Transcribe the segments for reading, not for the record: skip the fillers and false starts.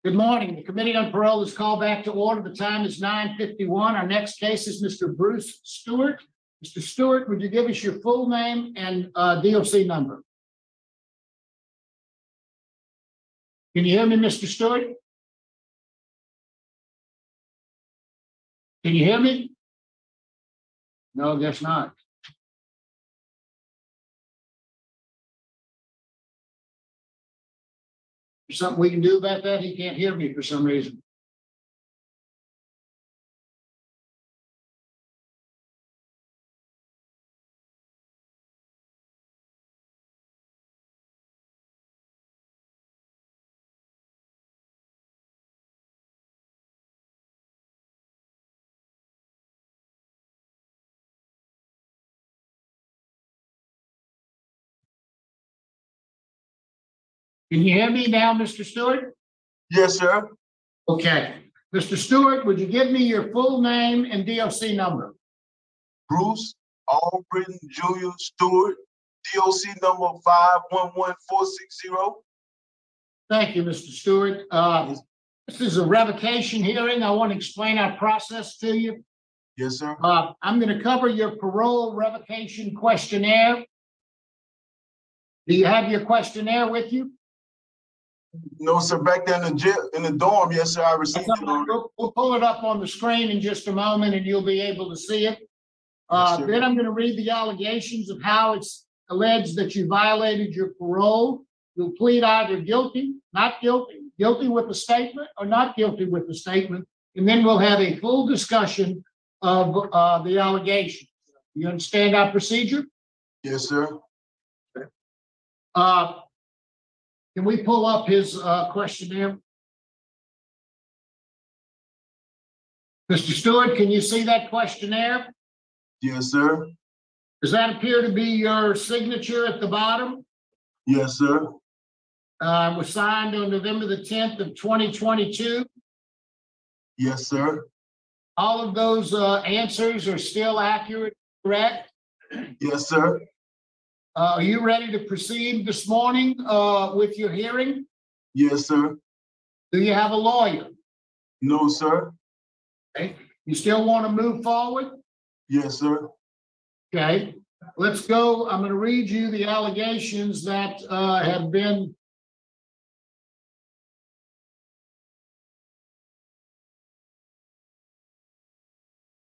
Good morning. The Committee on Parole is called back to order. The time is 9:51. Our next case is Mr. Bruce Stewart. Mr. Stewart, would you give us your full name and DOC number? Can you hear me, Mr. Stewart? Can you hear me? No, I guess not. There's something we can do about that? He can't hear me for some reason. Can you hear me now, Mr. Stewart? Yes, sir. Okay. Mr. Stewart, would you give me your full name and DOC number? Bruce Albritton Jr. Stewart, DOC number 511460. Thank you, Mr. Stewart. This is a revocation hearing. I want to explain our process to you. Yes, sir. I'm going to cover your parole revocation questionnaire. Do you have your questionnaire with you? No, sir. Back there in the jail, in the dorm. Yes, sir. I received it. We'll pull it up on the screen in just a moment, and you'll be able to see it. Yes, then I'm going to read the allegations of how it's alleged that you violated your parole. You'll plead either guilty, not guilty, guilty with a statement, or not guilty with a statement, and then we'll have a full discussion of the allegations. You understand our procedure? Yes, sir. Can we pull up his questionnaire? Mr. Stewart, can you see that questionnaire? Yes, sir. Does that appear to be your signature at the bottom? Yes, sir. Was signed on November the 10th of 2022. Yes, sir. All of those answers are still accurate, correct? Yes, sir. Are you ready to proceed this morning with your hearing? Yes, sir. Do you have a lawyer? No, sir. Okay. You still want to move forward? Yes, sir. Okay. Let's go. I'm going to read you the allegations that have been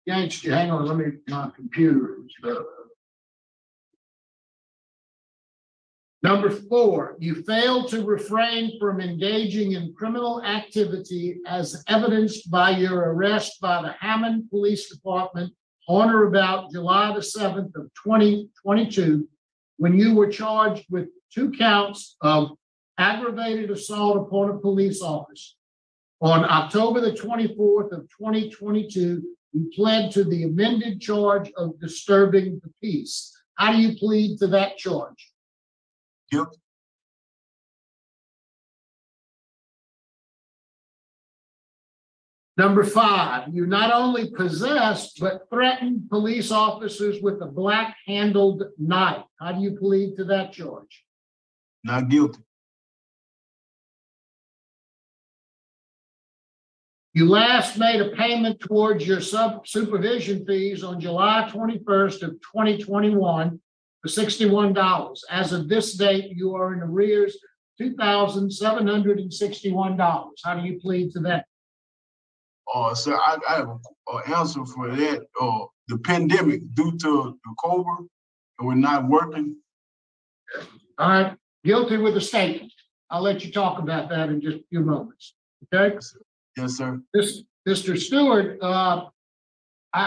against you. Hang on, let me, my computer is Number 4, you failed to refrain from engaging in criminal activity as evidenced by your arrest by the Hammond Police Department on or about July the 7th of 2022, when you were charged with 2 counts of aggravated assault upon a police officer. On October the 24th of 2022, you pled to the amended charge of disturbing the peace. How do you plead to that charge? Guilty. Number 5, you not only possessed but threatened police officers with a black-handled knife. How do you plead to that charge? Not guilty. You last made a payment towards your supervision fees on July 21st of 2021 for $61. As of this date, you are in arrears $2,761. How do you plead to that? Sir, I have an answer for that. The pandemic due to the COVID, and we're not working. All right, guilty with a statement. I'll let you talk about that in just a few moments. Okay? Yes, sir. Mr. Stewart, I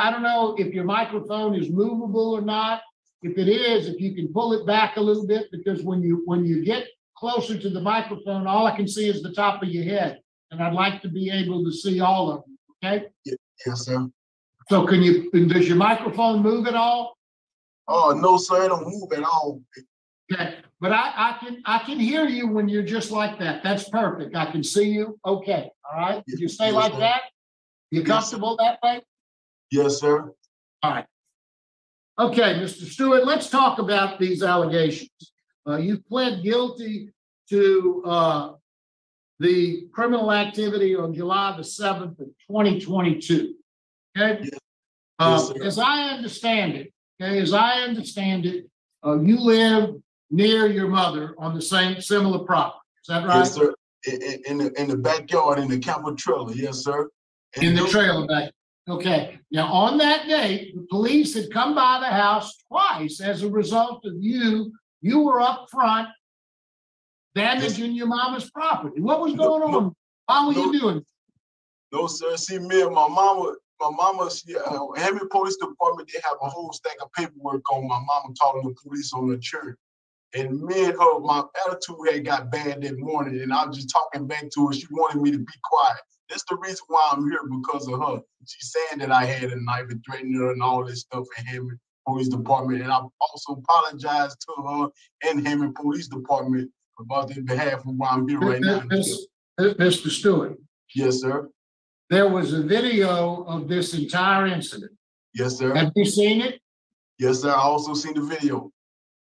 don't know if your microphone is movable or not. If it is, if you can pull it back a little bit, because when you get closer to the microphone, all I can see is the top of your head, and I'd like to be able to see all of them. Okay. Yes, sir. So does your microphone move at all? Oh, no, sir. It don't move at all. Okay, but I can hear you when you're just like that. That's perfect. I can see you. Okay. All right. Did you stay like that? You comfortable that way? Yes, sir. All right. Okay, Mr. Stewart, let's talk about these allegations. You pled guilty to the criminal activity on July the 7th of 2022. Okay. Yes. Yes, sir. As I understand it, you live near your mother on the same similar property. Is that right? Yes, sir. In the backyard, in the camper trailer. Yes, sir. And In the trailer back. Okay. Now, on that date, the police had come by the house twice as a result of you. You were up front damaging your mama's property. What was going on? Why were you doing it? No, sir. See, me and my mama, Hammond Police Department, they have a whole stack of paperwork on my mama calling the police on the church. And me and her, my attitude had got bad that morning, and I was just talking back to her. She wanted me to be quiet. That's the reason why I'm here, because of her. She's saying that I had a knife and threatening her and all this stuff in Hammond Police Department. And I also apologized to her and Hammond Police Department about their behalf of why I'm here right now. Mr. Stewart. Yes, sir. There was a video of this entire incident. Yes, sir. Have you seen it? Yes, sir. I also seen the video.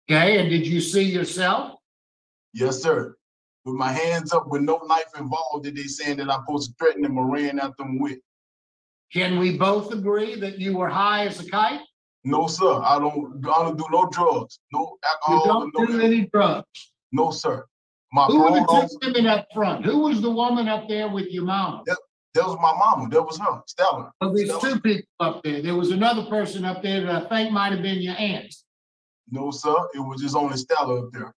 Okay, and did you see yourself? Yes, sir. With my hands up with no knife involved, that they saying that I'm supposed to threaten them or ran at them with. Can we both agree that you were high as a kite? No, sir. I don't do no drugs, no alcohol. You don't do any drugs? No, sir. Who were the two women up front? Who was the woman up there with your mama? That was my mama. That was her, Stella. Well, there's two people up there. There was another person up there that I think might have been your aunt. No, sir. It was just only Stella up there.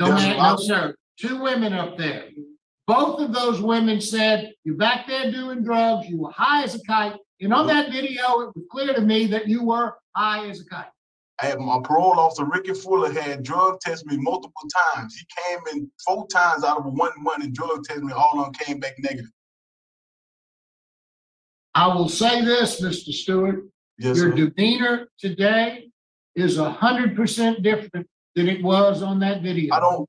No, sir. Two women up there. Both of those women said, you're back there doing drugs, you were high as a kite. And on that video, it was clear to me that you were high as a kite. I had my parole officer, Ricky Fuller, had drug tested me multiple times. He came in 4 times out of 1 month and drug tested me. All of them came back negative. I will say this, Mr. Stewart. Yes, your sir. demeanor today is 100% different than it was on that video. I don't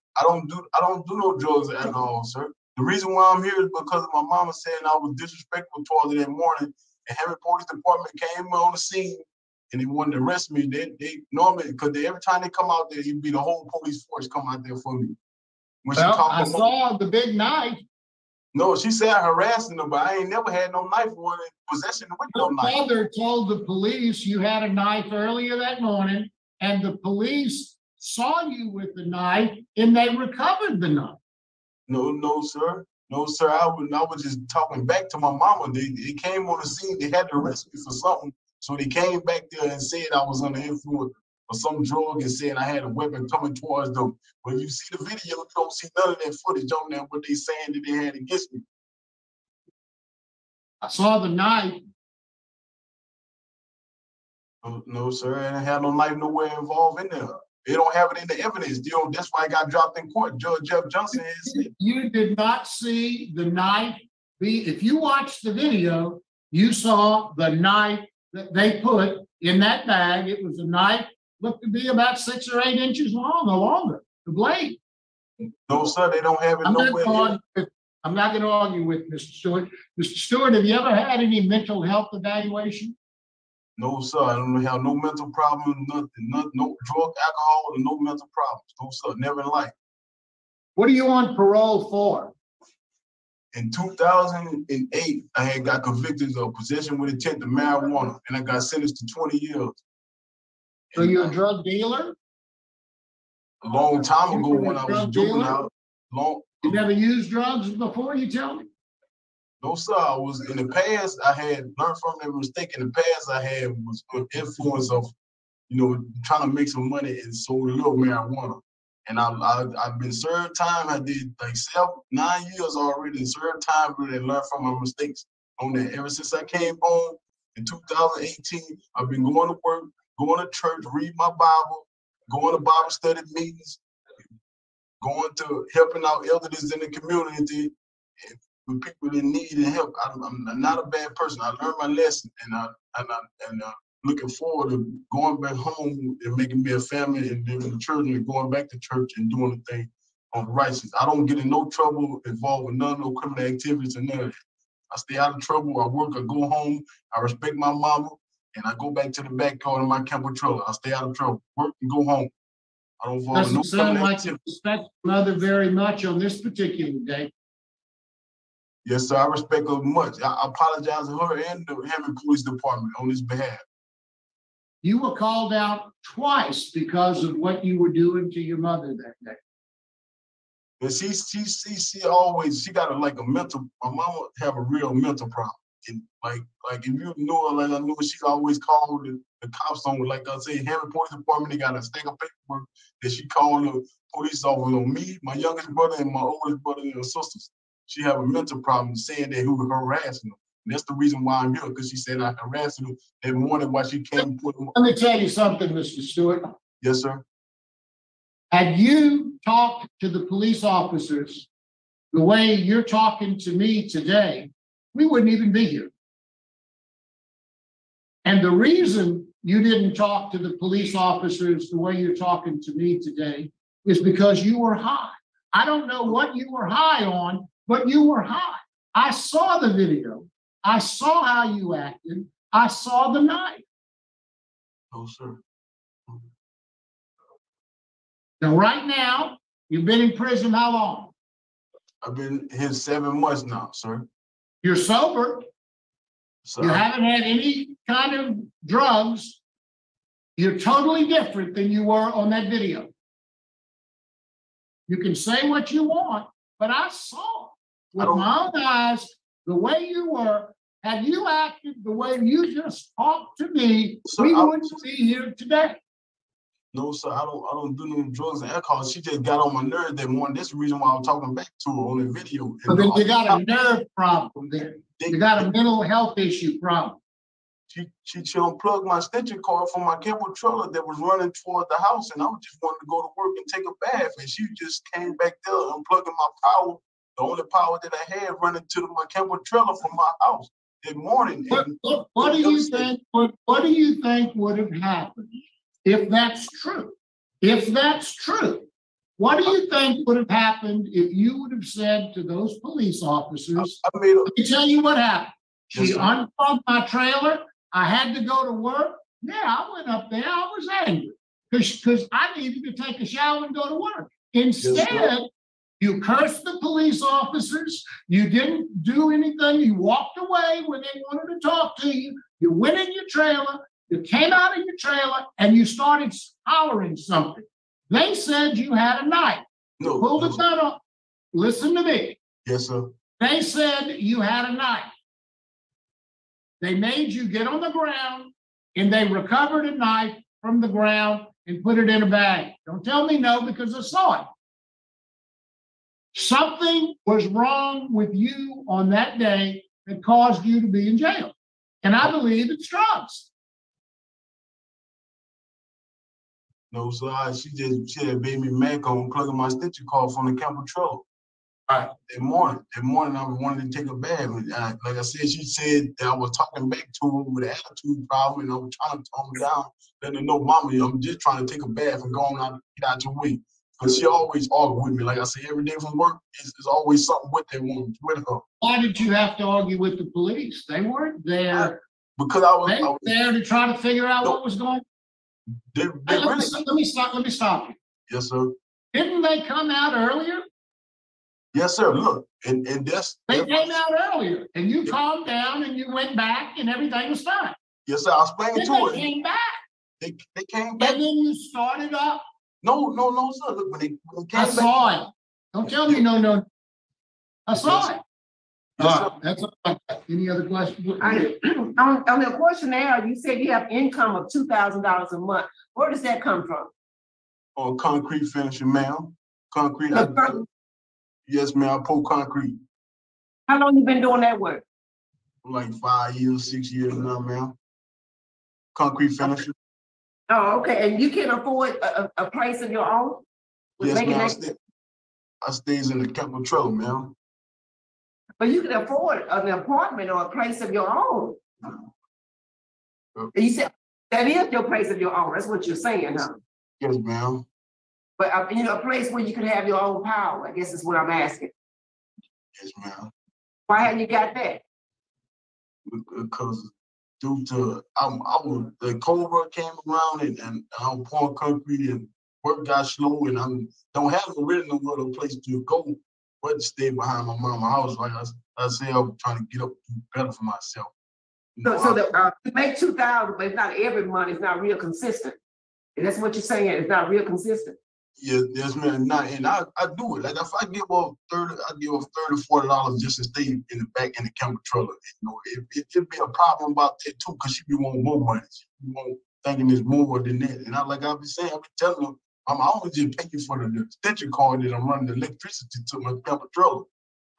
do no drugs or alcohol, sir. The reason why I'm here is because of my mama saying I was disrespectful towards her that morning, and Hammond Police Department came on the scene and they wanted to arrest me. They normally, because every time they come out there, it'd be the whole police force come out there for me. When well, I saw the big knife. No, she said I harassing her, but I ain't never had no knife or in possession with no knife. Your father told the police you had a knife earlier that morning, and the police saw you with the knife and they recovered the knife. No, sir. No, sir. I was just talking back to my mama. They came on the scene. They had to arrest me for something. So they came back there and said I was under influence of some drug and said I had a weapon coming towards them. When you see the video, you don't see none of that footage on there, what they saying that they had against me. I saw the knife. No, sir. I didn't have no knife nowhere involved in there. They don't have it in the evidence. That's why I got dropped in court. Judge Jeff Johnson has said. You did not see the knife if you watched the video, you saw the knife that they put in that bag. It was a knife, looked to be about 6 or 8 inches long or longer, the blade. No, sir, they don't have it nowhere. I'm not going to argue with Mr. Stewart. Mr. Stewart, have you ever had any mental health evaluation? No, sir. I don't have no mental problems, nothing, no drug, alcohol, and no mental problems. No, sir. Never in life. What are you on parole for? In 2008, I had got convicted of possession with intent of marijuana, and I got sentenced to 20 years. So you're a drug dealer? A long time ago when I was juvenile. You never used drugs before, you tell me? No, sir. I was in the past. I had learned from that mistake. In the past, I had was under influence of, trying to make some money and sold a little marijuana. And I've been served time. I did like 9 years already and served time and learned from my mistakes on that. Ever since I came home in 2018, I've been going to work, going to church, read my Bible, going to Bible study meetings, going to helping out elders in the community. With people in need and help. I'm not a bad person. I learned my lesson, and looking forward to going back home and making me a family and living the children and going back to church and doing the thing on the righteous. I don't get in no trouble involved with none of no criminal activities and none of that. I stay out of trouble. I work. I go home. I respect my mama, and I go back to the backyard of my camper trailer. I stay out of trouble. Work and go home. I don't involve no criminal activities. Doesn't sound like you respect your mother very much on this particular day. Yes, sir. I respect her much. I apologize to her and the Hammond Police Department on his behalf. You were called out twice because of what you were doing to your mother that day. And she always, she got like a mental, my mama have a real mental problem. And like if you know her, like I know, she always called the cops on, like I say, Hammond Police Department, they got a stack of paperwork that she called the police officer on me, my youngest brother, and my oldest brother and her sisters. She have a mental problem saying that who was harassing her. And that's the reason why I'm here, because she said I harassed her that morning while she came and put them. Let me tell you something, Mr. Stewart. Yes, sir. Had you talked to the police officers the way you're talking to me today, we wouldn't even be here. And the reason you didn't talk to the police officers the way you're talking to me today is because you were high. I don't know what you were high on, but you were high. I saw the video. I saw how you acted. I saw the knife. Oh, sir. Now, right now, you've been in prison how long? I've been here 7 months now, sir. You're sober. So You haven't had any kind of drugs. You're totally different than you were on that video. You can say what you want, but I saw with my own eyes the way you were. Had you acted the way you just talked to me, we wouldn't be here today. No, sir, I don't do no drugs and alcohol. She just got on my nerves that morning. That's the reason why I was talking back to her on the video. But then you got a nerve problem there. You got a mental health issue problem. She unplugged my extension cord from my camper trailer that was running toward the house, and I was just wanting to go to work and take a bath. And she just came back there unplugging my power, the only power that I had, running to my camper trailer from my house that morning. What do you think? What do you think would have happened if that's true? If that's true, what do you think would have happened if you would have said to those police officers, let me tell you what happened. She unplugged my trailer. I had to go to work. Yeah, I went up there. I was angry because I needed to take a shower and go to work. Instead, you cursed the police officers. You didn't do anything. You walked away when they wanted to talk to you. You went in your trailer. You came out of your trailer and you started hollering something. They said you had a knife. No. Pulled the gun up. Listen to me. Yes, sir. They said you had a knife. They made you get on the ground and they recovered a knife from the ground and put it in a bag. Don't tell me no, because I saw it. Something was wrong with you on that day that caused you to be in jail. And I believe it's drugs. No, sir. She had made me mad on plugging my extension cord from the camper trailer. Right. That morning, I wanted to take a bath. Like I said, she said that I was talking back to her with an attitude problem, and I was trying to calm her down, letting her know, Mama, I'm just trying to take a bath and go on out, get out your way. Because she always argued with me. Like I say, every day from work, it's always something with that woman, with her. Why did you have to argue with the police? They weren't there. Because I was there to try to figure out what was going on. Let me stop you. Yes, sir. Didn't they come out earlier? Yes, sir. Look, and they came out earlier, and you calmed down, and you went back, and everything was fine. Yes, sir. I explained to her. They came back. They came back. And then you started up. No, sir. Look, when they came I saw it. Don't tell me no. I saw it. Yes, that's all. Any other questions? On the questionnaire, you said you have income of $2,000 a month. Where does that come from? On concrete finishing, ma'am. Concrete. Yes, ma'am. I pour concrete. How long you been doing that work? Like 5 years, 6 years now, ma'am. Concrete finisher. Oh, okay. And you can afford a place of your own? Yes, ma'am. I stays in the camper trailer, ma'am. But you can afford an apartment or a place of your own. You said that is your place of your own. That's what you're saying, huh? Yes, ma'am. But a place where you can have your own power, I guess is what I'm asking. Yes, ma'am. Why haven't you got that? Because due to the cold work came around and I'm pouring concrete and work got slow and I don't have really no other place to go but stay behind my mama house. Like I said, I'm trying to get up and do better for myself. You make 2,000, but it's not every month. It's not real consistent. And that's what you're saying. It's not real consistent. Yes, man. And I do it. Like if I give up 30, I give up $30, $40 just to stay in the back in the camper trailer. It'd be a problem about that too, because she be wanting more money. She be thinking it's more than that. And I be saying, I be telling them, I'm only just paying for the extension cord that I'm running the electricity to my camper trailer.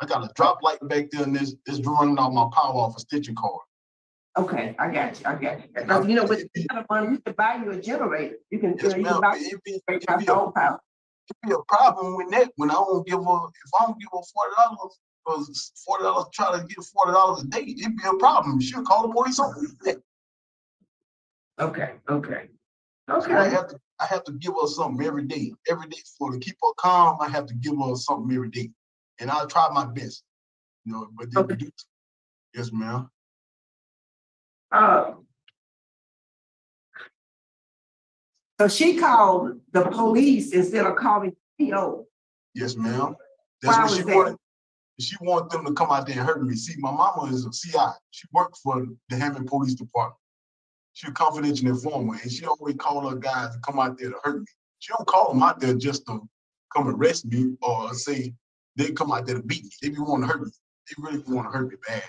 I got a drop light back there, and it's running out my power off a extension cord. Okay, I got you. With the kind of money, you can buy you a generator. You can, yes, you can buy it'd be a problem with that when I don't give her, if I don't give her $40, because $40, try to get $40 a day, it'd be a problem. She'll call the police on me. Okay. So I have to give her something every day. Every day to keep her calm, I have to give her something every day. And I'll try my best. But they do. Yes, ma'am. So she called the police instead of calling PO. Yes, ma'am. That's what she wanted. She wanted them to come out there and hurt me. See, my mama is a CI. She worked for the Hammond Police Department. She's a confidential informant, and she always call her guys to come out there to hurt me. She don't call them out there just to come arrest me or say they come out there to beat me. They be wanting to hurt me. They really want to hurt me bad.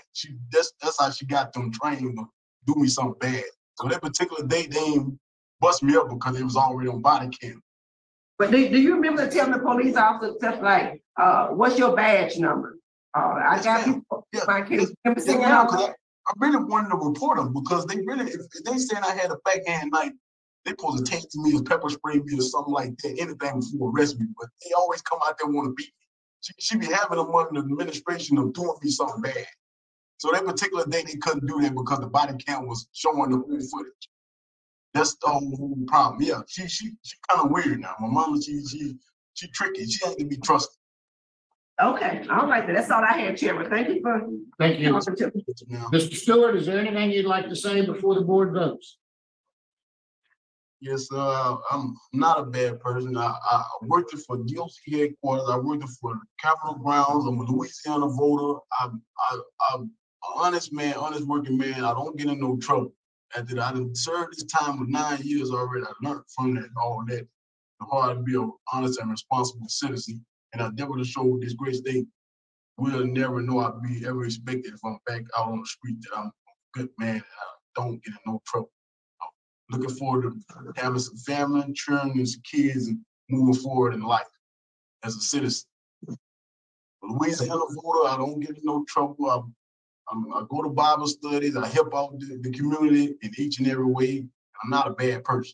That's how she got them trained to do me something bad. So that particular day, they ain't bust me up because it was already on body cam. But do you remember telling the police officer stuff like, what's your badge number? I got people. Yeah, I really wanted to report them because they really, if they saying I had a backhand knife, they supposed to take me or pepper spray me or something like that, anything before arrest me. But they always come out there and want to beat me. She be having them under the administration of doing me something bad. So that particular day, they couldn't do that because the body cam was showing the whole footage. That's the whole problem. Yeah, she kind of weird now. My mama, she tricky. She ain't to be trusted. Okay, all right. That's all I had, Chairman. Thank you for. Thank you. Mr. Stewart, is there anything you'd like to say before the board votes? Yes, I'm not a bad person. I worked for DOC headquarters. I worked for Capitol Grounds. I'm a Louisiana voter. I'm an honest man, honest working man. I don't get in no trouble. After I done served this time of 9 years already, I learned from that, all that, how to be an honest and responsible citizen. And I never showed this great state. We'll never know I'll be ever expected if I'm back out on the street that I'm a good man and I don't get in no trouble. Looking forward to having some family, children, and some kids, and moving forward in life as a citizen. Louisiana voter, I don't get in no trouble. I go to Bible studies. I help out the community in each and every way. I'm not a bad person.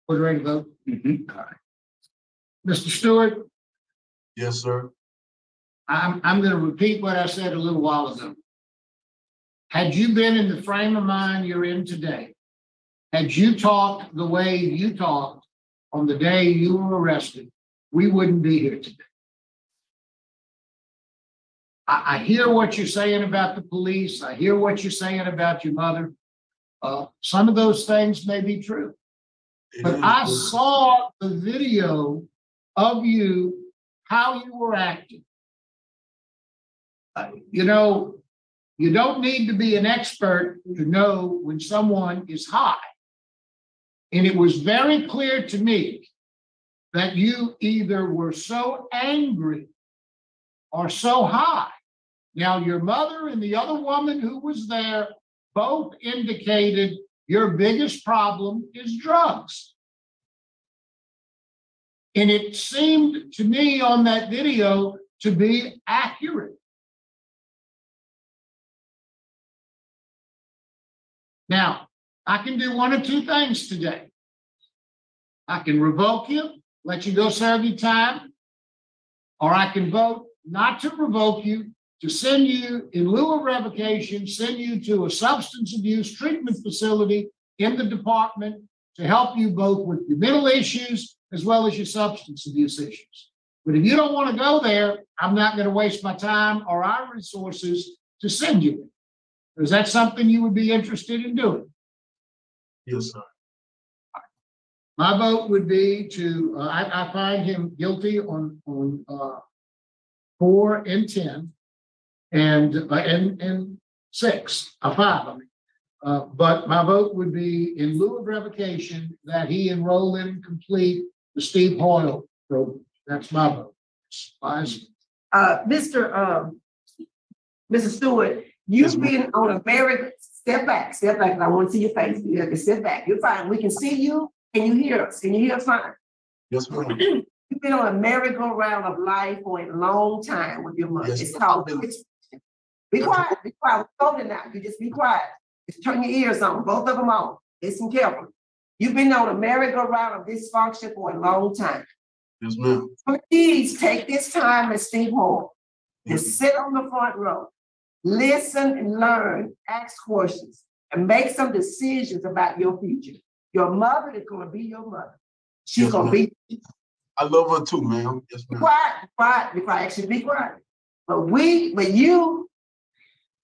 We're ready to vote. All right. Mr. Stewart. Yes, sir. I'm going to repeat what I said a little while ago. Had you been in the frame of mind you're in today, had you talked the way you talked on the day you were arrested, we wouldn't be here today. I hear what you're saying about the police. I hear what you're saying about your mother. Some of those things may be true. But I saw the video of you, how you were acting. You don't need to be an expert to know when someone is high. And it was very clear to me that you either were so angry or so high. Now, your mother and the other woman who was there both indicated your biggest problem is drugs. And it seemed to me on that video to be accurate. Now, I can do one of two things today. I can revoke you, let you go serve your time, or I can vote not to revoke you, to send you, in lieu of revocation, send you to a substance abuse treatment facility in the department to help you both with your mental issues as well as your substance abuse issues. But if you don't want to go there, I'm not going to waste my time or our resources to send you. Is that something you would be interested in doing? Yes, sir. My vote would be to, I find him guilty on 4 and 10 and 6, 5, I mean. But my vote would be in lieu of revocation that he enroll in and complete the Steve Hoyle program. That's my vote. Mr. Stewart, you've been on a very, step back, I want to see your face. You have to step back. You're fine. We can see you. Can you hear us? Can you hear us fine? Yes, ma'am. You've been on a merry-go-round of life for a long time with your mother. Yes, It's called, be quiet, be quiet. We're voting now. You just be quiet. Just turn your ears on, both of them on. Listen carefully. You've been on a merry-go-round of dysfunction for a long time. Yes, ma'am. Please take this time at Steve Hall and sit on the front row. Listen and learn, ask questions, and make some decisions about your future. Your mother is going to be your mother. She's Yes, going to be. I love her too, ma'am. Yes, ma'am. Quiet, be quiet, actually be quiet. But you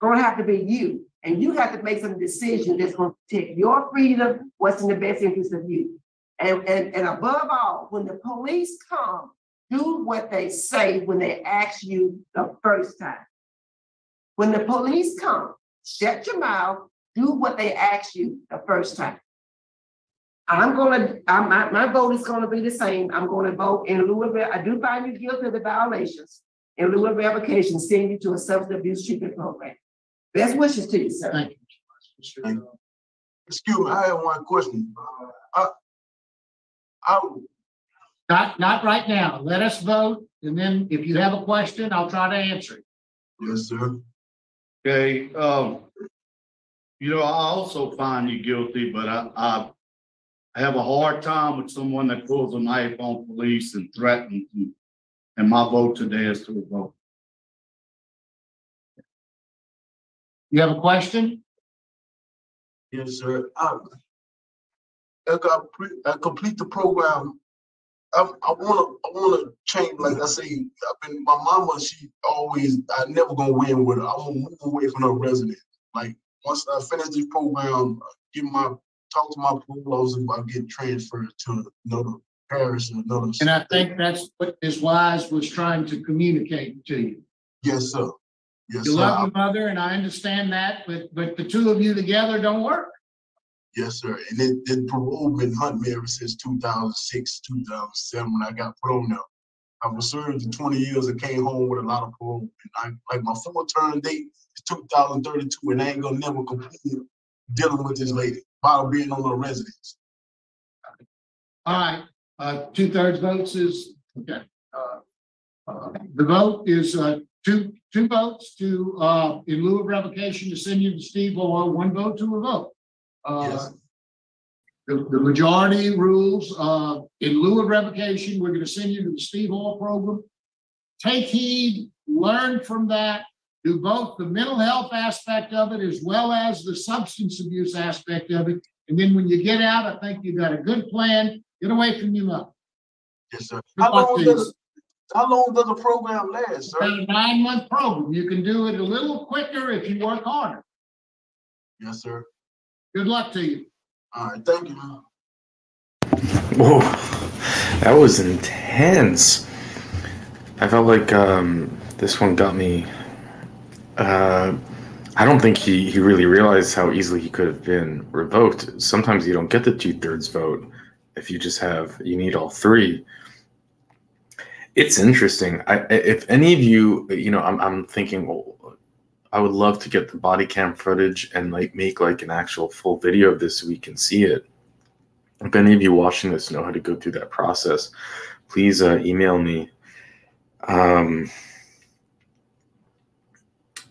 going to have to be you. And you have to make some decisions that's going to protect your freedom, what's in the best interest of you. And above all, when the police come, do what they say when they ask you the first time. When the police come, shut your mouth, do what they ask you the first time. My vote is going to be the same. I'm going to vote in lieu of, I do find you guilty of the violations. In lieu of revocation, send you to a substance abuse treatment program. Best wishes to you, sir. Thank you. Excuse me, I have one question. Not right now. Let us vote, and then if you have a question, I'll try to answer it. Yes, sir. Okay, you know, I also find you guilty, but I have a hard time with someone that pulls a knife on police and threatens them. And my vote today is to revoke. You have a question? Yes, sir. I complete the program. I wanna change. Like I say, my mama. I never gonna win with her. I want to move away from her residence. Like once I finish this program, talk to my parole officer about getting transferred to another parish or another. And I think that's what Ms. Wise was trying to communicate to you. Yes, sir. Yes, You sir. love your mother, and I understand that, but the two of you together don't work. Yes, sir. And the parole been hunting me ever since 2006, 2007 when I got put on there. I was served for 20 years and came home with a lot of parole. And like my full term date is 2032, and I ain't gonna never complete dealing with this lady while being on the residence. All right, 2/3 votes is, okay. The vote is two votes to, in lieu of revocation, to send you to Steve Hall, 1 vote to revoke. Yes. The majority rules, in lieu of revocation, we're going to send you to the Steve Hall program. Take heed, learn from that, do both the mental health aspect of it as well as the substance abuse aspect of it. And then when you get out, I think you've got a good plan. Get away from your mother. Yes, sir. How long does the program last, sir? About a 9-month program. You can do it a little quicker if you work harder. Yes, sir. Good luck to you. All right, thank you, man. Whoa, that was intense. I felt like this one got me. I don't think he really realized how easily he could have been revoked. Sometimes you don't get the 2/3 vote if you just you need all 3. It's interesting. If any of you, I'm thinking, well, I would love to get the body cam footage and make an actual full video of this so we can see it. If any of you watching this know how to go through that process, please email me.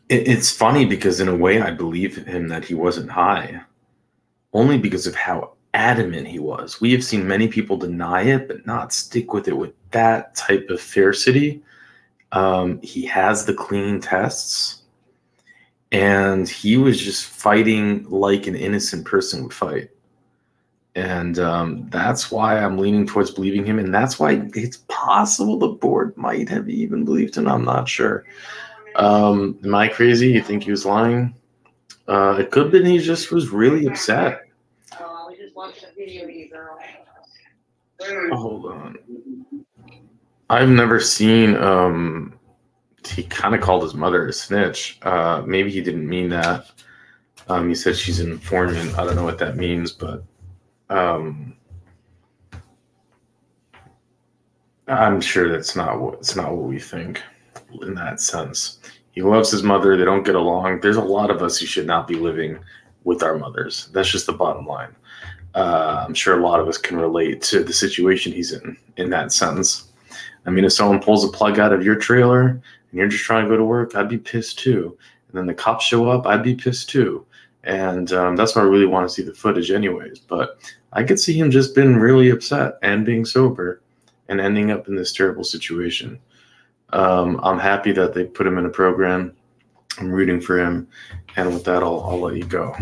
It's funny because in a way I believe him that he wasn't high, only because of how adamant he was. We have seen many people deny it, but not stick with it with that type of fiercity. He has the clean tests, and he was just fighting like an innocent person would fight. And that's why I'm leaning towards believing him, and that's why it's possible the board might have even believed him. I'm not sure. Am I crazy? You think he was lying? It could have been he just was really upset. watch the video of you, girl. Hold on. I've never seen he kind of called his mother a snitch. Maybe he didn't mean that. He said she's an informant. I don't know what that means, but I'm sure that's not what we think in that sense. He loves his mother. They don't get along. There's a lot of us who should not be living with our mothers. That's just the bottom line. I'm sure a lot of us can relate to the situation he's in that sense. I mean, if someone pulls a plug out of your trailer and you're just trying to go to work, I'd be pissed too. And then the cops show up, I'd be pissed too. And that's why I really want to see the footage anyways. But I could see him just being really upset and being sober and ending up in this terrible situation. I'm happy that they put him in a program. I'm rooting for him. And with that, I'll let you go.